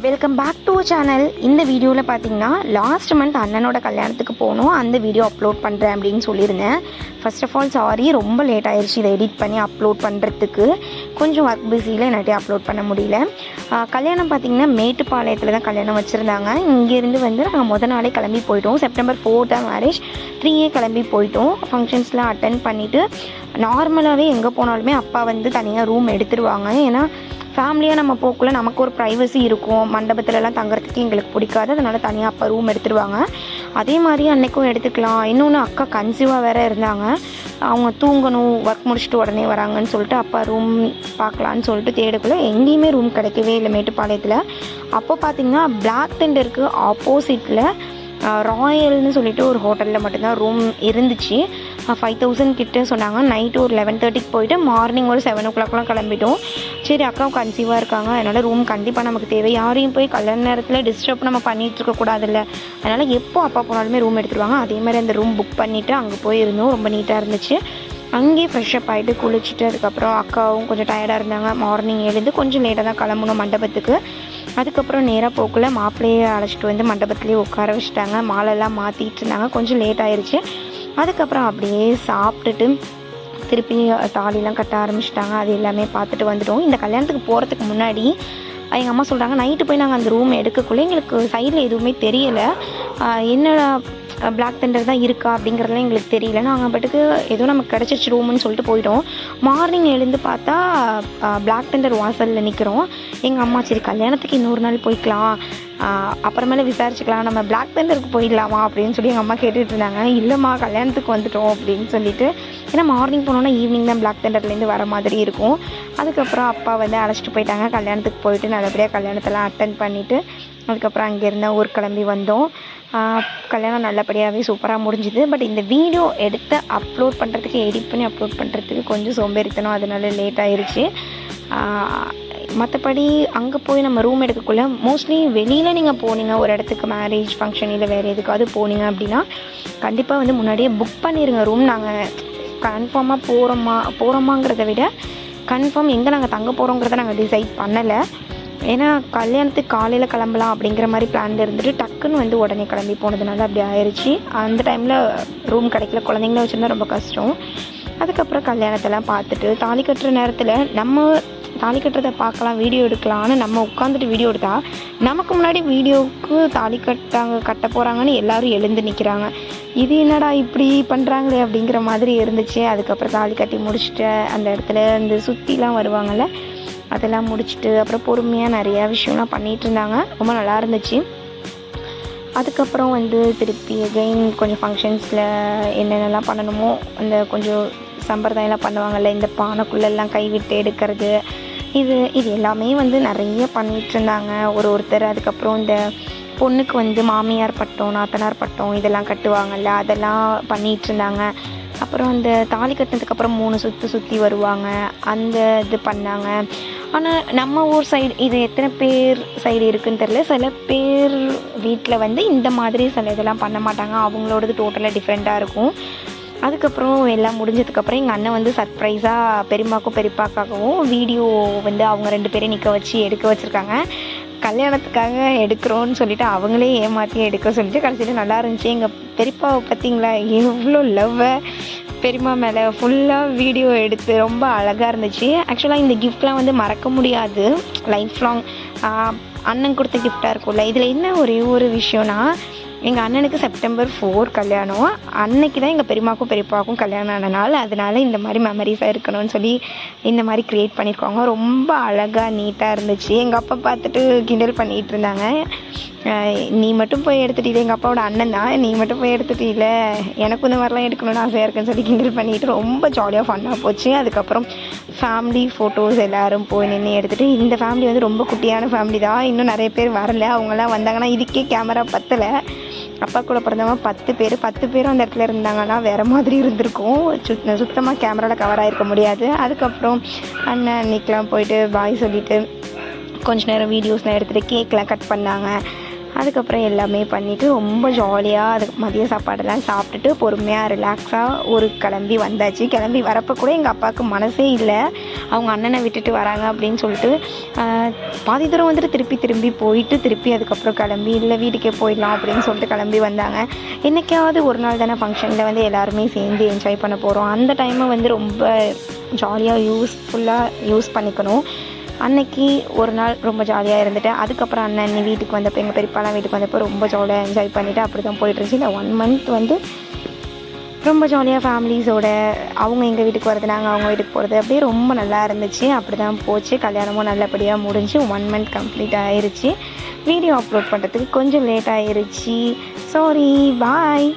Welcome back to channel. இந்த வீடியோவில் பார்த்தீங்கன்னா லாஸ்ட் மந்த் அண்ணனோட கல்யாணத்துக்கு போகணும், அந்த வீடியோ அப்லோட் பண்ணுறேன் அப்படின்னு சொல்லியிருந்தேன். ஃபர்ஸ்ட் ஆஃப் ஆல் சாரி, ரொம்ப லேட் ஆயிடுச்சு இதை எடிட் பண்ணி அப்லோட் பண்ணுறதுக்கு. கொஞ்சம் ஒர்க் பிஸியில் என்னாட்டி அப்லோட் பண்ண முடியல. கல்யாணம் பார்த்திங்கன்னா மேட்டுப்பாளையத்தில் தான் கல்யாணம் வச்சுருந்தாங்க. இங்கேருந்து வந்து நாங்கள் முத நாளே கிளம்பி போயிட்டோம். September 4 தான் மேரேஜ். 3 கிளம்பி போயிட்டோம். ஃபங்க்ஷன்ஸ்லாம் அட்டன் பண்ணிவிட்டு நார்மலாகவே எங்கே போனாலுமே அப்பா வந்து தனியாக ரூம் எடுத்துருவாங்க. ஏன்னா ஃபேமிலியாக நம்ம போக்குள்ள நமக்கு ஒரு ப்ரைவசி இருக்கும். மண்டபத்துலலாம் தங்குறதுக்கு எங்களுக்கு பிடிக்காது, அதனால் தனியாக அப்பா ரூம் எடுத்துருவாங்க. அதே மாதிரி அன்றைக்கும் எடுத்துக்கலாம். இன்னொன்று அக்கா கன்சீவாக வேறு இருந்தாங்க. அவங்க தூங்கணும், ஒர்க் முடிச்சுட்டு உடனே வராங்கன்னு சொல்லிட்டு அப்பா ரூம் பார்க்கலான்னு சொல்லிட்டு தேடக்குள்ளே எங்கேயுமே ரூம் கிடைக்கவே இல்லை மேட்டுப்பாளையத்தில். அப்போ பார்த்திங்கன்னா பிளாக் டெண்டருக்கு ஆப்போசிட்டில் ராயல்னு சொல்லிட்டு ஒரு ஹோட்டலில் மட்டும்தான் ரூம் இருந்துச்சு. 5000 கிட்ட சொன்னாங்க. நைட்டு ஒரு 11:30க்கு போயிட்டு மார்னிங் ஒரு 7 o'clockலாம் கிளம்பிட்டோம். சரி, அக்காவும் கன்சீவாக இருக்காங்க, அதனால் ரூம் கண்டிப்பாக நமக்கு தேவை. யாரையும் போய் கல்யாண நேரத்தில் டிஸ்டர்ப் நம்ம பண்ணிகிட்டு இருக்கக்கூடாதுல்ல. அதனால் எப்போ அப்பா போனாலுமே ரூம் எடுத்துருவாங்க. அதே மாதிரி அந்த ரூம் புக் பண்ணிவிட்டு அங்கே போயிருந்தோம். ரொம்ப நீட்டாக இருந்துச்சு. அங்கேயே ஃப்ரெஷ்ஷப் ஆகிட்டு குளிச்சுட்டு அதுக்கப்புறம் அக்காவும் கொஞ்சம் டயர்டாக இருந்தாங்க. மார்னிங் எழுந்து கொஞ்சம் லேட்டாக தான் கிளம்பணும் மண்டபத்துக்கு. அதுக்கப்புறம் நேராக போக்குள்ள மாப்பிள்ளையை அழைச்சிட்டு வந்து மண்டபத்துலேயே உட்கார வச்சுட்டாங்க. மாலெல்லாம் மாற்றிட்டு இருந்தாங்க. கொஞ்சம் லேட் ஆயிடுச்சு. அதுக்கப்புறம் அப்படியே சாப்பிட்டுட்டு திருப்பி தாலிலாம் கட்ட ஆரம்பிச்சிட்டாங்க. அது எல்லாமே பார்த்துட்டு வந்துட்டோம். இந்த கல்யாணத்துக்கு போகிறதுக்கு முன்னாடி எங்கள் அம்மா சொல்கிறாங்க, நைட்டு போய் நாங்கள் அந்த ரூம் எடுக்கக்குள்ளே எங்களுக்கு சைடில் எதுவுமே தெரியலை. என்னடா பிளாக் தண்டர் தான் இருக்கா அப்படிங்கிறதுலாம் எங்களுக்கு தெரியல. நாங்கள் பாட்டுக்கு ஏதோ நமக்கு கிடச்சிச்சு ரூமுன்னு சொல்லிட்டு போயிட்டோம். மார்னிங் எழுந்து பார்த்தா பிளாக் தண்டர் வாசலில் நிற்கிறோம். எங்கள் அம்மா சரி கல்யாணத்துக்கு இன்னொரு நாள் போய்க்கலாம், அப்புறமேல விசாரிச்சுக்கலாம், நம்ம பிளாக் தண்டருக்கு போயிடலாமா அப்படின்னு சொல்லி எங்கள் அம்மா கேட்டுட்டு இருந்தாங்க. இல்லைம்மா கல்யாணத்துக்கு வந்துட்டோம் அப்படின்னு சொல்லிட்டு. ஏன்னா மார்னிங் போனோன்னா ஈவினிங் தான் பிளாக் தண்டர்லேருந்து வர மாதிரி இருக்கும். அதுக்கப்புறம் அப்பா வந்து அழைச்சிட்டு போயிட்டாங்க. கல்யாணத்துக்கு போயிட்டு நல்லபடியாக கல்யாணத்தெல்லாம் அட்டன் பண்ணிவிட்டு அதுக்கப்புறம் அங்கேருந்து ஊர் கிளம்பி வந்தோம். கல்யாணம் நல்லபடியாகவே சூப்பராக முடிஞ்சுது. பட் இந்த வீடியோ எடுத்து அப்லோட் பண்ணுறதுக்கு, எடிட் பண்ணி அப்லோட் பண்ணுறதுக்கு கொஞ்சம் சோம்பேறித்தனம், அதனால லேட் ஆயிடுச்சு. மற்றபடி அங்கே போய் நம்ம ரூம் எடுக்கக்குள்ள மோஸ்ட்லி வெளியில் நீங்கள் போனீங்க ஒரு இடத்துக்கு, மேரேஜ் ஃபங்க்ஷன் இல்லை வேறு எதுக்காவது போனீங்க அப்படின்னா கண்டிப்பாக வந்து முன்னாடியே புக் பண்ணிடுங்க ரூம். நாங்கள் கன்ஃபார்மாக போகிறோமாங்கிறத விட கன்ஃபார்ம் எங்கே நாங்கள் தங்க போகிறோங்கிறத நாங்கள் டிசைட் பண்ணலை. ஏன்னா கல்யாணத்துக்கு காலையில் கிளம்பலாம் அப்படிங்கிற மாதிரி பிளானில் இருந்துட்டு டக்குன்னு வந்து உடனே கிளம்பி போனதுனால அப்படி ஆயிடுச்சு. அந்த டைமில் ரூம் கிடைக்கல, குழந்தைங்கள வச்சுருந்தா ரொம்ப கஷ்டம். அதுக்கப்புறம் கல்யாணத்தெல்லாம் பார்த்துட்டு தாலி கட்டுற நேரத்தில் நம்ம தாலி கட்டுறதை பார்க்கலாம், வீடியோ எடுக்கலான்னு நம்ம உட்காந்துட்டு வீடியோ எடுத்தால் நமக்கு முன்னாடி வீடியோவுக்கு தாலி கட்ட போகிறாங்கன்னு எல்லோரும் எழுந்து நிற்கிறாங்க. இது என்னடா இப்படி பண்ணுறாங்களே அப்படிங்கிற மாதிரி இருந்துச்சு. அதுக்கப்புறம் தாலி கட்டி முடிச்சுட்டு அந்த இடத்துல இந்த சுற்றிலாம் வருவாங்கள்ல, அதெல்லாம் முடிச்சுட்டு அப்புறம் பொறுமையாக நிறையா விஷயம்லாம் பண்ணிகிட்டு இருந்தாங்க. ரொம்ப நல்லா இருந்துச்சு. அதுக்கப்புறம் வந்து திருப்பி அகைன் கொஞ்சம் ஃபங்க்ஷன்ஸில் என்னென்னலாம் பண்ணணுமோ அந்த கொஞ்சம் சம்பிரதாயம்லாம் பண்ணுவாங்கள்ல, இந்த பானைக்குள்ளெல்லாம் கைவிட்டு எடுக்கிறது, இது எல்லாமே வந்து நிறைய பண்ணிகிட்டு இருந்தாங்க ஒருத்தர். அதுக்கப்புறம் இந்த பொண்ணுக்கு வந்து மாமியார் பட்டம், நாத்தனார் பட்டம் இதெல்லாம் கட்டுவாங்கள்ல, அதெல்லாம் பண்ணிகிட்டு இருந்தாங்க. அப்புறம் அந்த தாலி கட்டினதுக்கப்புறம் 3 சுற்றி வருவாங்க, அந்த இது பண்ணாங்க. ஆனால் நம்ம ஊர் சைடு இது எத்தனை பேர் சைடு இருக்குதுன்னு தெரியல. சில பேர் வீட்டில் வந்து இந்த மாதிரி சில இதெல்லாம் பண்ண மாட்டாங்க. அவங்களோடது டோட்டலாக டிஃப்ரெண்ட்டாக இருக்கும். அதுக்கப்புறம் எல்லாம் முடிஞ்சதுக்கப்புறம் எங்கள் அண்ணன் வந்து சர்ப்ரைஸாக பெரியம்மாக்கும் பெரியப்பாக்காகவும் வீடியோ வந்து அவங்க 2 பேரையும் நிற்க வச்சு எடுக்க வச்சுருக்காங்க. கல்யாணத்துக்காக எடுக்கிறோன்னு சொல்லிவிட்டு அவங்களே ஏமாற்றி எடுக்க சொல்லிட்டு கடைசியில் நல்லா இருந்துச்சு. எங்கள் பெரியப்பாவை பார்த்திங்களா எவ்வளோ லவ்வை பெரியம்மா மேலே ஃபுல்லாக வீடியோ எடுத்து ரொம்ப அழகாக இருந்துச்சு. ஆக்சுவலாக இந்த கிஃப்ட்லாம் வந்து மறக்க முடியாது, லைஃப் லாங் அண்ணன் கொடுத்த கிஃப்டாக இருக்கும்ல. இதில் என்ன ஒரே ஒரு விஷயம்னா, எங்கள் அண்ணனுக்கு September 4 கல்யாணம். அன்னைக்கு தான் எங்கள் பெரியம்மாக்கும் பெரியப்பாவுக்கும் கல்யாணம் ஆன நாள். அதனால் இந்த மாதிரி மெமரிஸாக இருக்கணும்னு சொல்லி இந்த மாதிரி க்ரியேட் பண்ணியிருக்காங்க. ரொம்ப அழகாக நீட்டாக இருந்துச்சு. எங்கள் அப்பா பார்த்துட்டு கிண்டல் பண்ணிகிட்டு இருந்தாங்க, நீ மட்டும் போய் எடுத்துட்டீங்க, எங்கள் அப்பாவோட அண்ணன் தான், நீ மட்டும் போய் எடுத்துட்டீல, எனக்கும் இந்த மாதிரிலாம் எடுக்கணும்னு ஆசையாக இருக்குன்னு சொல்லி கிண்டல் பண்ணிட்டு ரொம்ப ஜாலியாக ஃபன்னாக போச்சு. அதுக்கப்புறம் ஃபேமிலி ஃபோட்டோஸ் எல்லோரும் போய் நின்று எடுத்துகிட்டு, இந்த ஃபேமிலி வந்து ரொம்ப குட்டியான ஃபேமிலி தான், இன்னும் நிறைய பேர் வரல. அவங்களாம் வந்தாங்கன்னா இதுக்கே கேமரா பத்தலை. அப்பா கூட பிறந்தவங்க 10 பேரும் அந்த இடத்துல இருந்தாங்கன்னா வேறு மாதிரி இருந்திருக்கும். சுத்தமாக கேமராவில் கவர் ஆகிருக்க முடியாது. அதுக்கப்புறம் அண்ணன் அன்னைக்கெலாம் போயிட்டு பாய் சொல்லிவிட்டு கொஞ்ச நேரம் வீடியோஸ்லாம் எடுத்துகிட்டு கேக்லாம் கட் பண்ணாங்க. அதுக்கப்புறம் எல்லாமே பண்ணிவிட்டு ரொம்ப ஜாலியாக அதுக்கு மதிய சாப்பாடெல்லாம் சாப்பிட்டுட்டு பொறுமையாக ரிலாக்ஸாக ஊருக்கு கிளம்பி வந்தாச்சு. கிளம்பி வரப்போ கூட எங்கள் அப்பாவுக்கு மனசே இல்லை, அவங்க அண்ணனை விட்டுட்டு வராங்க அப்படின்னு சொல்லிட்டு பாதி தூரம் வந்துட்டு திரும்பி போயிட்டு திருப்பி அதுக்கப்புறம் கிளம்பி இல்லை வீட்டுக்கே போயிடலாம் அப்படின்னு சொல்லிட்டு கிளம்பி வந்தாங்க. என்றைக்காவது ஒரு நாள் தானே ஃபங்க்ஷனில் வந்து எல்லாருமே சேர்ந்து என்ஜாய் பண்ண போகிறோம். அந்த டைமை வந்து ரொம்ப ஜாலியாக யூஸ்ஃபுல்லாக யூஸ் பண்ணிக்கணும். அன்னைக்கு ஒரு நாள் ரொம்ப ஜாலியாக இருந்துட்டு அதுக்கப்புறம் அண்ணன் வீட்டுக்கு வந்தப்போ எங்கள் பெரியப்பாலாம் வீட்டுக்கு வந்தப்போ ரொம்ப ஜாலியாக என்ஜாய் பண்ணிவிட்டு அப்படி தான் போயிட்டுருந்துச்சு. இந்த 1 month வந்து ரொம்ப ஜாலியாக ஃபேமிலிஸோட அவங்க எங்கள் வீட்டுக்கு வரது, நாங்கள் அவங்க வீட்டுக்கு போகிறது, அப்படியே ரொம்ப நல்லா இருந்துச்சு. அப்படி தான் போச்சு. கல்யாணமும் நல்லபடியாக முடிஞ்சு 1 month கம்ப்ளீட் ஆயிடுச்சு. வீடியோ அப்லோட் பண்ணுறதுக்கு கொஞ்சம் லேட் ஆயிடுச்சு. சாரி, பாய்.